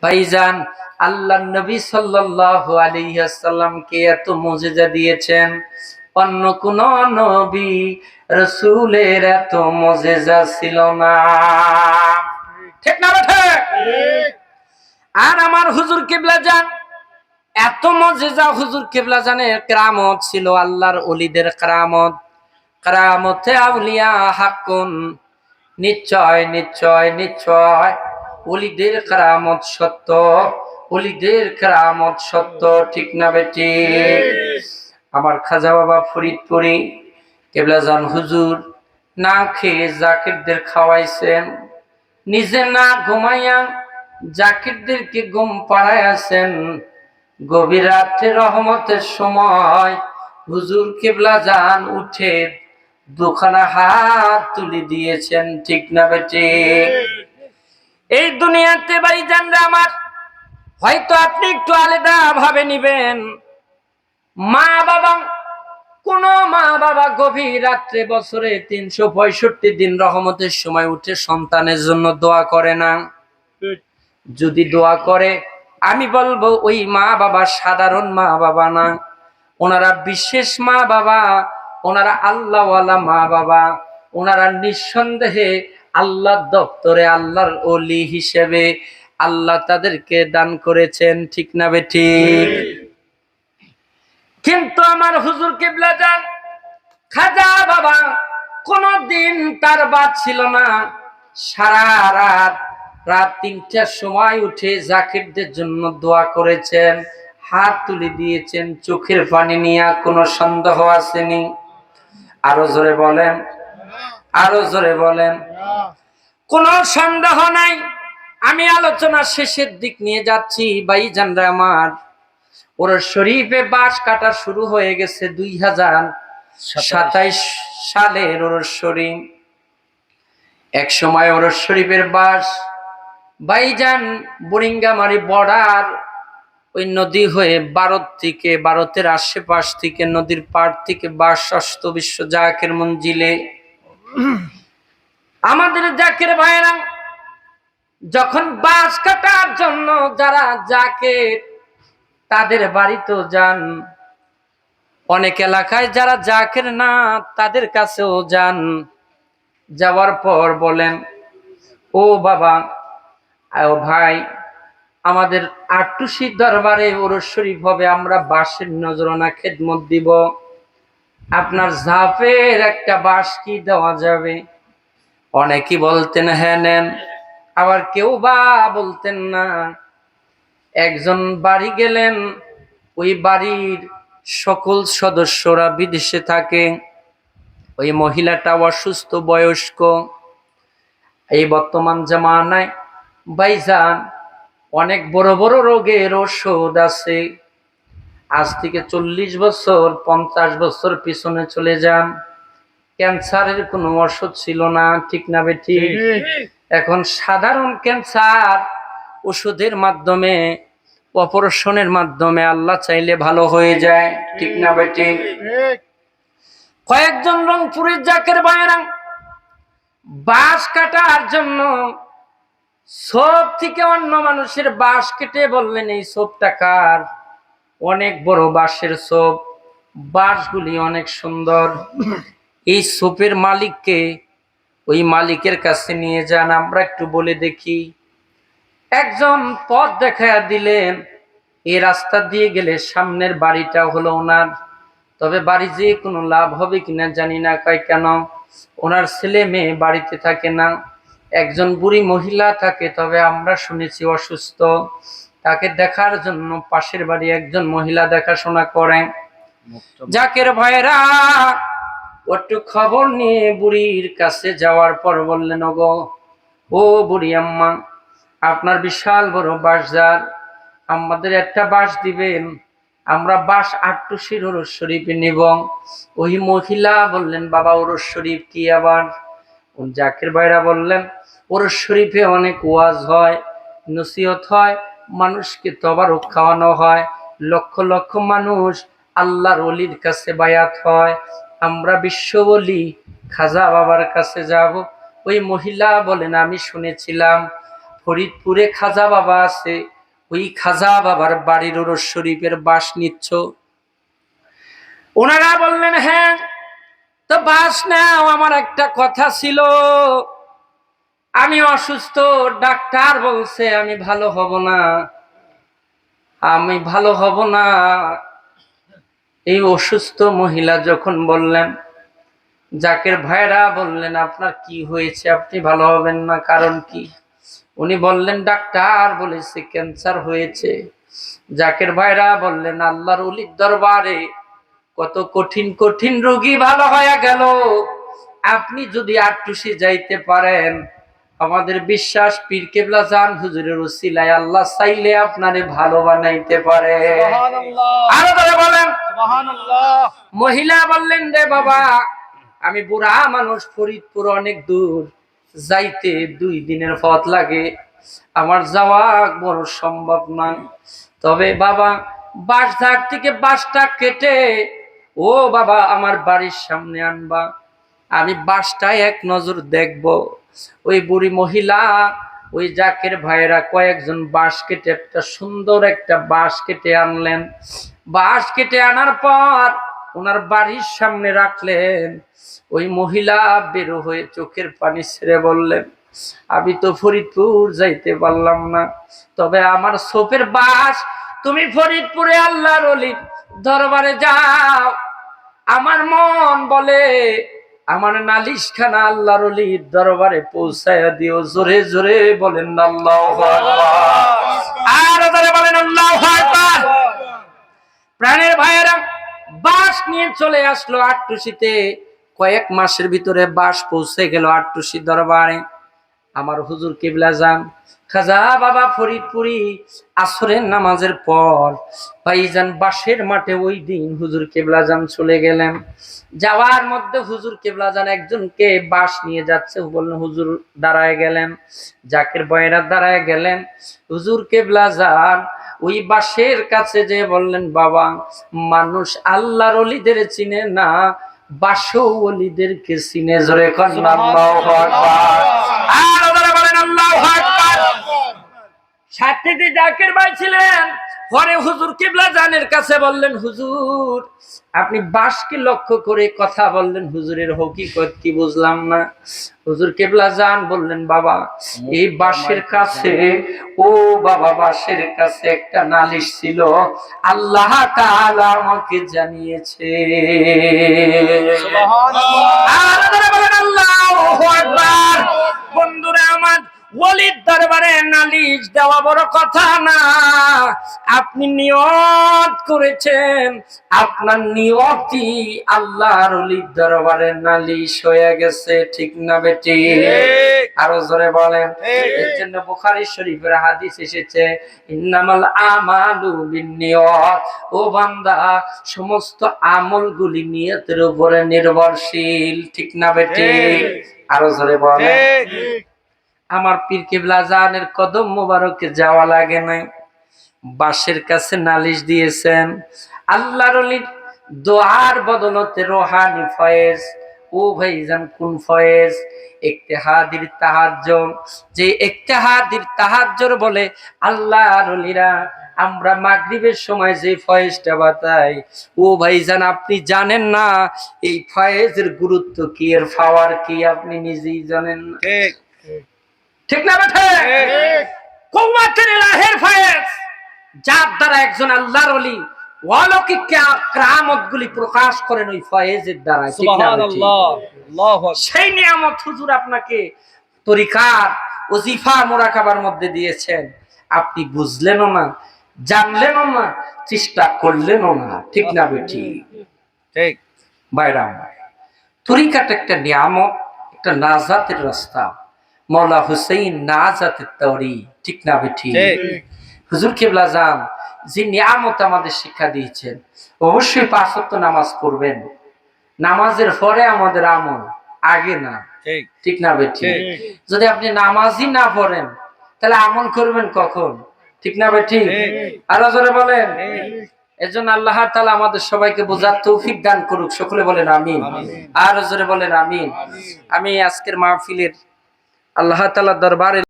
ভাইজান, আল্লাহ নবী সাল্লাল্লাহু আলাইহি ওয়াসাল্লামকে এত মুজিজা দিয়েছেন, অন্য কোন নবী রাসূলের এত মুজিজা ছিল না। ঠিক না বেঠে? আর আমার হুজুর কিবলা জান এত মুজিজা, হুজুর কিবলা জানের কেরামত ছিল, আল্লাহর ওলিদের কেরামত। কেরামতে আউলিয়া হাক্কুন, নিশ্চয় নিশ্চয় নিশ্চয় ওলিদের কেরামত সত্য, ওলিদের কেরামত সত্য। ঠিক না বেটি? আমার খাজা বাবা ফরিদপুরি কিবলা জান হুজুর না খেয়ে জাকিরদের খাওয়াইছেন, নিজে না ঘুমাইয়া জাকিরদেরকে ঘুম পাড়াইয়াছেন। গভীর রাত্রে রহমতের সময় হুজুর কিবলা জান উঠে দুখানা হাত তুলে দিয়েছেন। ঠিক না বেটি? এই দুনিয়াতে ভাইজানরা আমার, হয়তো আপনি একটু আলাদা ভাবে নিবেন। মা বাবা, কোন মা বাবা গভীর রাত্রে বছরে 365 দিন রহমতের সময় উঠে সন্তানের জন্য দোয়া করে না? যদি দোয়া করে, আমি বলবো ওই মা বাবা সাধারণ মা বাবা না, ওনারা বিশেষ মা বাবা, ওনারা আল্লাহওয়ালা মা বাবা, ওনারা নিঃসন্দেহে আল্লাহর দপ্তরে আল্লাহর ওলি হিসেবে আল্লাহ তাদেরকে দান করেছেন। ঠিক না বেঠিক? কিন্তু আমার হুজুর কিবলা জান খাজা বাবা কোনদিন তার বাদ ছিল না। সারা রাত 3টার সময় উঠে জাকিরদের জন্য দোয়া করেছেন, হাত তুলে দিয়েছেন, চোখের পানি নিয়ে। কোনো সন্দেহ আসেনি? আরো জোরে বলেন, আরো জোরে বলেন। কোনো সন্দেহ নাই। আমি আলোচনা শেষের দিক নিয়ে যাচ্ছি ভাইজানরা আমার। ওর শরীফে বাঁশ কাটা শুরু হয়ে গেছে 2027 সালের ওর শরীফ। এক সময় ওর শরীফের বাঁশ ভাইজান বুড়িঙ্গামারি বর্ডার, ওই নদী হয়ে ভারতের আশেপাশ থেকে নদীর পাড় থেকে বাঁশ আসত বিশ্ব জাকের মঞ্জিলে। আমাদের জাকের ভাইরা যখন বাঁশ কাটার জন্য যারা জাকের তাদের বাড়িতেও যান, অনেক এলাকায় যারা জাকের না তাদের কাছেও যান। যাওয়ার পর বলেন, ও বাবা, ও ভাই, আমাদের আটটুসি দরবারে ওরস শরীফ হবে, আমরা বাঁশের নজরানা খেদমত দিব, আপনার ঝাপের একটা বাঁশ কি দেওয়া যাবে? অনেকেই বলতেন হ্যাঁ নেন, আবার কেউ বা বলতেন না। একজন বাড়ি গেলেন, ওই বাড়ির সকল সদস্যরা বিদেশে থাকে, ওই মহিলাটা অসুস্থ বয়স্ক। এই বর্তমান জামানায় ভাইজান অনেক বড় বড় রোগের ওষুধ আছে। আজ থেকে 40 বছর 50 বছর পিছনে চলে যান, ক্যান্সারের কোনো ওষুধ ছিল না। ঠিক না বেটি? এখন সাধারণ ক্যান্সার ওষুধের মাধ্যমে, অপারেশনের মাধ্যমে আল্লাহ চাইলে ভালো হয়ে যায়। ঠিক না বেটি? কয়েকজন রংপুরের জাকের ভাইরা বাঁশ কাটার জন্য সব থেকে অন্য মানুষের বাঁশ কেটে বললেন, এই সোপটা কার? অনেক বড় বাঁশের সোপ, বাঁশগুলি অনেক সুন্দর। এই সোপের মালিককে, ওই মালিকের কাছে নিয়ে যান, আমরা একটু বলে দেখি। একজন পথ দেখায়া দিলেন, এই রাস্তা দিয়ে গেলে সামনের বাড়িটা হলো ওনার, তবে বাড়ি যেয়ে কোনো লাভ হবে কিনা জানি না। কয় কেন? ওনার ছেলে মেয়ে বাড়িতে থাকে না, একজন বুড়ি মহিলা থাকে, তবে আমরা শুনেছি অসুস্থ, তাকে দেখার জন্য পাশের বাড়ি একজন মহিলা দেখাশোনা করেন। জাকের ভাইরা একটু খবর নিয়ে বুড়ির কাছে যাওয়ার পর বললেন, ওগো ও বুড়ি আম্মা, আপনার বিশাল বড় বাঁশঝাড়, আমাদের একটা বাঁশ দিবেন, আমরা বাঁশ আটটুসির ওরস শরীফে নিব। ওই মহিলা বললেন, বাবা ওরস শরীফ কি আবার? জাকের ভাইরা বললেন, ওরস শরীফে অনেক ওয়াজ হয়, নসিহত হয়, মানুষকে তবারক খাওয়ানো হয়, লক্ষ লক্ষ মানুষ আল্লাহর ওলির কাছে বায়াত হয়, আমরা বিশ্ব ওলি খাজা বাবার কাছে যাব। ওই মহিলা বলেন, আমি শুনেছিলাম ফরিদপুরে খাজা বাবা আছে, ওই খাজা বাবার বাড়ির ওরস শরীফের বাঁশ নিচ্ছ? ওনারা বললেন হ্যাঁ। তো বাঁশ নাও, আমার একটা কথা ছিল, আমি অসুস্থ, ডাক্তার বলছে আমি ভালো হব না, আমি ভালো হব না। এই অসুস্থ মহিলা যখন বললেন, জাকের ভাইরা বললেন আপনার কি হয়েছে, আপনি ভালো হবেন না, কারণ কি? উনি বললেন ডাক্তার বলেছে ক্যান্সার হয়েছে। জাকের ভাইরা বললেন আল্লাহর ওলির দরবারে কত কঠিন কঠিন রোগী ভালো হয়ে গেল, আপনি যদি আটটুসি যাইতে পারেন, আমাদের বিশ্বাস পীর কেবলা জান হুজুরের উসিলায় আল্লাহ চাইলে আপনারে ভালো বানাইতে পারে। আরো ধরে বলেন সুবহানাল্লাহ। মহিলা বললেন রে বাবা, আমি বুড়া মানুষ, ফরিদপুর অনেক দূর, যাইতে 2 দিনের পথ লাগে, আমার যাওয়া বড় সম্ভব না। তবে বাবা বাঁশঝাড় থেকে বাঁশটা কেটে ও বাবা আমার বাড়ির সামনে আনবা, আমি বাঁশটায় এক নজর দেখব। ওই বুড়ি মহিলা, ওই জাকের ভাইয়েরা কয়েকজন বাঁশ কেটে একটা সুন্দর একটা বাঁশ কেটে আনলেন। বাঁশ কেটে আনার পর ওনার বাড়ির সামনে রাখলেন। ওই মহিলা বের হয়ে চোখের পানি ছেড়ে বললেন, আমি তো ফরিদপুর যাইতে পারলাম না, তবে আমার ছোপের বাঁশ, তুমি ফরিদপুরে আল্লাহর ওলির দরবারে যাও, আমার মন বলে আমার নালিশখানা আল্লাহর ওলির দরবারে পৌঁছায়া দিও। জোরে জোরে বলেন আল্লাহু আকবার, আর জোরে বলেন আল্লাহু আকবার। প্রাণের ভাইয়েরা, বাঁশ নিয়ে চলে আসলো আটটুসিতে। কয়েক মাসের ভিতরে বাঁশ পৌঁছে গেল আটটুসি দরবারে। আমার হুজুর কিবলা যান খাজা বাবা ফরিদপুরি আসরের নামাজের পর ভাইজান বাঁশের মাঠে ওই দিন হুজুর কিবলা যান চলে গেলেন। যাওয়ার মধ্যে হুজুর কিবলা যান একজনকে বাঁশ নিয়ে যাচ্ছে, বললেন হুজুর দাঁড়ায় গেলেন, জাকের বয়রা দাঁড়ায় গেলেন। হুজুর কিবলা যান ওই বাঁশের কাছে যে বললেন, বাবা মানুষ আল্লাহর ওলিদের চিনে না, বাঁশও ওলিদেরকে চিনে। জোরে কোন আল্লাহু আকবার, আর ওরা বলেন আল্লাহু আকবার। সাথে যে জাকের ভাই ছিলেন, পরে হুজুর কিবলা জানের কাছে বললেন, হুজুর আপনি বাঁশকে লক্ষ্য করে কথা বললেন, হুজুরের হকিকত কি বুঝলাম না। হুজুর কিবলা জান বললেন, বাবা এই বাঁশের কাছে, ও বাবা বাঁশের কাছে একটা নালিশ ছিল, আল্লাহ তাআলা আমাকে জানিয়েছে। সুবহানাল্লাহ, বলেন আল্লাহু আকবার। বন্ধুরা আমার, ওলির দরবারে নালিশ দেওয়া বড় কথা না। আপনি নিয়ত করেছেন, আপনার নিয়তি আল্লাহর ওলির দরবারে নালিশ হয়ে গেছে, ঠিক না বেটি? আরো জোরে বলেন। এর জন্য বুখারী শরীফের হাদিস এসেছে, ইন্নামাল আমালু বিন্নিয়াত। ও বান্দা, সমস্ত আমলগুলি নিয়তের উপরে নির্ভরশীল, ঠিক না বেটি? আরো জোরে বলেন। আমার পীর কিবলা জানের কদম মোবারকে যাওয়া লাগে না, বাঁশের কাছে নালিশ দিয়েছেন। আল্লাহর ওলির দোয়ার বদলতে রোহানি ফয়েজ। ও ভাইজান কোন ফয়েজ? ইত্তেহাদির তাহাজ্জুদ। যে ইত্তেহাদির তাহাজ্জুদ বলে আল্লাহর ওলিরা, আমরা মাগরিবের সময় যে ফয়েজটা বাতাই, ও ভাইজান আপনি জানেন না এই ফয়েজের গুরুত্ব কি, এর পাওয়ার কি, আপনি নিজেই জানেন না, ঠিক না বেঠে? কুওয়াতুল ইলাহির ফয়েজ, যার দ্বারা একজন আল্লাহর ওলি অলৌকিক কেরামতগুলি প্রকাশ করেন ওই ফয়েজের দ্বারা, ঠিক না? সুবহানাল্লাহ। সেই নিয়ামত হুজুর আপনাকে তরিকার ওজিফা মুরাকাবার মধ্যে দিয়েছেন, আপনি বুঝলেনও না, জানলেনও না, চেষ্টা করলেনও না, ঠিক না বেটি? ঠিক বাইরাম। তরিকাটা একটা নিয়ামত, একটা নাজাতের রাস্তা। মওলা হুসাইন নাজাতের তরি, ঠিক না বেটি? হুজুর কিবলা জান যে নিয়ামত আমাদের শিক্ষা দিয়েছেন, অবশ্যই 5 ওয়াক্ত নামাজ পড়বেন, নামাজের পরে আমাদের আমল, আগে না, ঠিক না বেটি? যদি আপনি নামাজই না পড়েন তাহলে আমল করবেন কখন, ঠিক না বেটি? আরো জোরে বলেন। এজন্য আল্লাহ তাআলা আমাদের সবাইকে বোঝার তৌফিক দান করুক, সকলে বলেন আমিন। আর জোরে বলেন আমিন। আমি আজকের মাহফিলের আল্লাহ তাআলার দরবারে